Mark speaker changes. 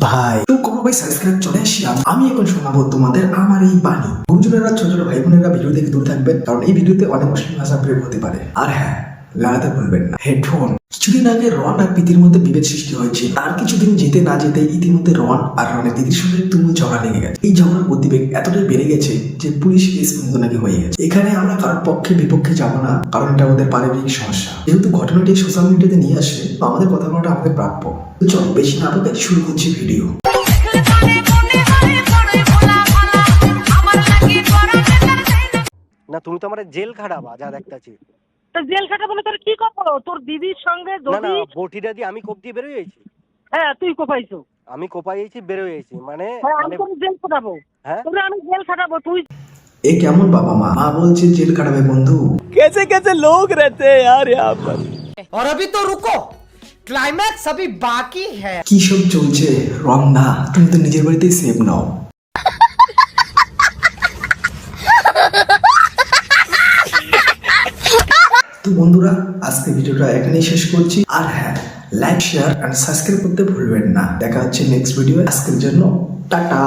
Speaker 1: ভাই তো কোনো ভাই সাবস্ক্রাইব চলে আসলাম। আমি এখন শোনাবো তোমাদের আমার এই বাণী। গুরুজনেরা, ছোট ছোট ভাই বোনেরা ভিডিও থেকে দূরে থাকবেন, কারণ এই ভিডিওতে অনেক মুসলিম ভাষা প্রয়োগ হতে পারে। আর হ্যাঁ, লাগাতে ভুলবেন না হেডফোন। কিছুদিন আগে রন আর প্রীতির মধ্যে বিভেদ সৃষ্টি হয়েছে। তার কিছুদিন যেতে না যেতে ইতিমধ্যে রন আর রনের দিদির সঙ্গে তুমুল ঝগড়া লেগে গেছে। এই ঝগড়ার গতিবেগ এতটাই বেড়ে গেছে যে পুলিশ কেস পর্যন্ত নাকি হয়ে গেছে। এখানে আমরা কারোর পক্ষে বিপক্ষে যাবো না, কারণ এটা আমাদের পারিবারিক সমস্যা। যেহেতু ঘটনাটি সোশ্যাল মিডিয়াতে নিয়ে আসে, তো আমাদের কথা বলাটা আমাদের প্রাপ্য। তো চল বেশি না বলে শুরু করছি ভিডিও।
Speaker 2: না তুমি তো আমার জেল খাটাবা যা দেখতেছি।
Speaker 3: তা জেল খাটা বলে তোর কি করবো? তোর দিদির সঙ্গে
Speaker 2: না না,
Speaker 3: যদি
Speaker 2: বটিটা দিয়ে আমি কোপ দিয়ে বেরোয় যাইছি।
Speaker 3: হ্যাঁ তুই কোপাইছো।
Speaker 2: আমি কোপাই যাইছি, বেরোয় যাইছি মানে
Speaker 3: হ্যাঁ আমি
Speaker 2: মানে
Speaker 3: তোর জেল খাটাবো।
Speaker 2: হ্যাঁ
Speaker 3: তোরে আমি জেল খাটাবো তুই।
Speaker 1: এ কেমন বাবা মা? মা বলছে জেল কাটাবে বন্ধু।
Speaker 4: कैसे कैसे लोग रहते हैं यार यहाँ पर।
Speaker 5: और अभी तो रुको, क्लाइमैक्स अभी बाकी है।
Speaker 1: কি সব চলছে? রং না, তুমি তো নিজের বাড়িতেই সেভ নাও। তো বন্ধুরা, আজকে ভিডিওটা এখানেই শেষ করছি। আর হ্যাঁ, লাইক শেয়ার এন্ড সাবস্ক্রাইব করতে ভুলবেন না। দেখা হচ্ছে নেক্সট ভিডিও। আজকের জন্য টাটা।